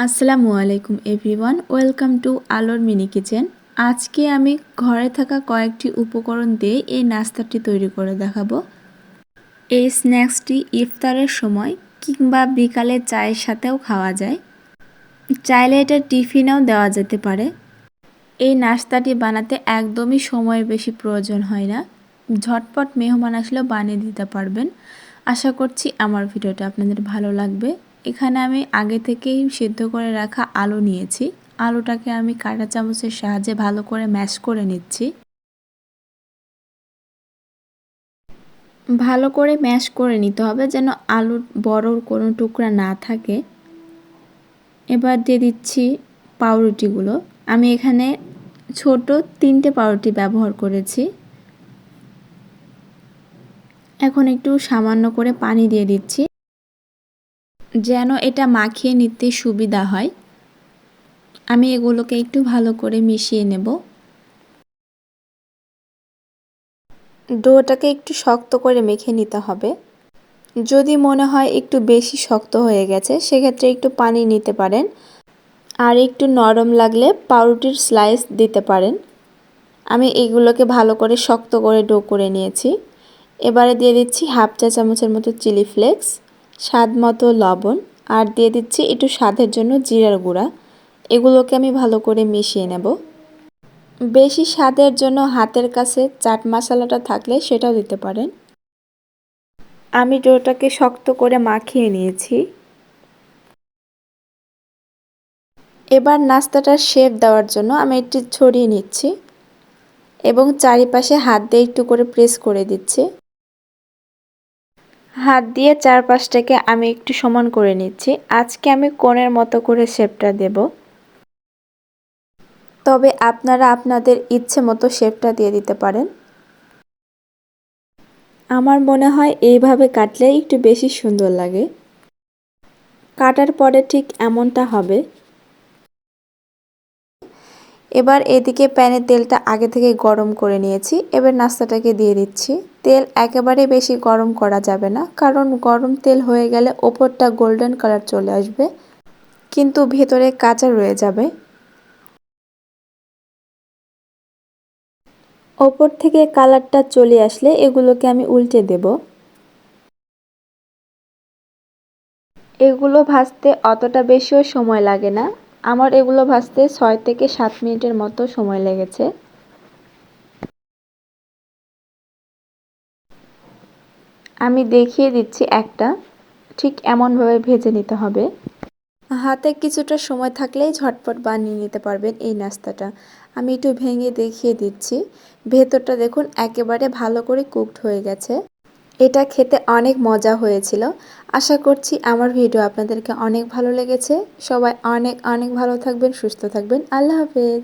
আসসালামু আলাইকুম everyone, welcome to আলোর মিনি কিচেন। আজকে আমি ঘরে থাকা কয়েকটি উপকরণ দিয়ে এই নাস্তাটি তৈরি করে দেখাবো। এই স্ন্যাক্সটি ইফতারের সময় কিংবা বিকালে চায়ের সাথেও খাওয়া যায়। চাইলে এটা টিফিনেও দেওয়া যেতে পারে। এই নাস্তাটি বানাতে একদমই সময়ের বেশি প্রয়োজন হয় না, ঝটপট মেহমান আসলেও বানিয়ে দিতে পারবেন। আশা করছি আমার ভিডিওটা আপনাদের ভালো লাগবে। এখানে আমি আগে থেকেই সিদ্ধ করে রাখা আলু নিয়েছি। আলুটাকে আমি কাঁটা চামচের সাহায্যে ভালো করে ম্যাশ করে নিচ্ছি। ভালো করে ম্যাশ করে নিতে হবে যেন আলুর বড় কোনো টুকরা না থাকে। এবার দিয়ে দিচ্ছি পাউরুটিগুলো। আমি এখানে ছোট 3টে পাউরুটি ব্যবহার করেছি। এখন একটু সামান্য করে পানি দিয়ে দিচ্ছি যেন এটা মাখিয়ে নিতে সুবিধা হয়। আমি এগুলোকে একটু ভালো করে মিশিয়ে নেব। ডোটাকে একটু শক্ত করে মেখে নিতে হবে। যদি মনে হয় একটু বেশি শক্ত হয়ে গেছে সেক্ষেত্রে একটু পানি নিতে পারেন, আর একটু নরম লাগলে পাউরুটির স্লাইস দিতে পারেন। আমি এগুলোকে ভালো করে শক্ত করে ডো করে নিয়েছি। এবারে দিয়ে দিচ্ছি হাফ চা চামচের মতো চিলি ফ্লেক্স, স্বাদ মতো লবণ, আর দিয়ে দিচ্ছি একটু স্বাদের জন্য জিরার গুঁড়া। এগুলোকে আমি ভালো করে মিশিয়ে নেব। বেশি স্বাদের জন্য হাতের কাছে চাট মশলাটা থাকলে সেটাও দিতে পারেন। আমি ডোটাকে শক্ত করে মাখিয়ে নিয়েছি। এবার নাস্তাটার শেপ দেওয়ার জন্য আমি একটু ছড়িয়ে নিচ্ছি এবং চারিপাশে হাত দিয়ে একটু করে প্রেস করে দিচ্ছি। হাত দিয়ে চারপাশটাকে আমি একটু সমান করে নিচ্ছি। আজকে আমি কোণের মতো করে শেপটা দেব, তবে আপনারা আপনাদের ইচ্ছে মতো শেপটা দিয়ে দিতে পারেন। আমার মনে হয় এইভাবে কাটলে একটু বেশি সুন্দর লাগে। কাটার পরে ঠিক এমনটা হবে। এবার এদিকে প্যানে তেলটা আগে থেকে গরম করে নিয়েছি। এবার নাস্তাটাকে দিয়ে দিচ্ছি। তেল একেবারে বেশি গরম করা যাবে না, কারণ গরম তেল হয়ে গেলে ওপরটা গোল্ডেন কালার চলে আসবে কিন্তু ভেতরে কাঁচা রয়ে যাবে। ওপর থেকে কালারটা চলে আসলে এগুলোকে আমি উল্টে দেব। এগুলো ভাজতে অতটা বেশিও সময় লাগে না। আমার এগুলো ভাজতে 6 থেকে 7 মিনিটের মতো সময় লেগেছে। আমি দেখিয়ে দিচ্ছি একটা, ঠিক এমনভাবে ভেজে নিতে হবে। হাতে কিছুটা সময় থাকলেই ঝটপট বানিয়ে নিতে পারবেন এই নাস্তাটা। আমি একটু ভেঙে দেখিয়ে দিচ্ছি। ভেতরটা দেখুন একেবারে ভালো করে কুকড হয়ে গেছে। এটা খেতে অনেক মজা হয়েছিল। আশা করছি আমার ভিডিও আপনাদেরকে অনেক ভালো লেগেছে। সবাই অনেক অনেক ভালো থাকবেন, সুস্থ থাকবেন। আল্লাহ হাফেজ।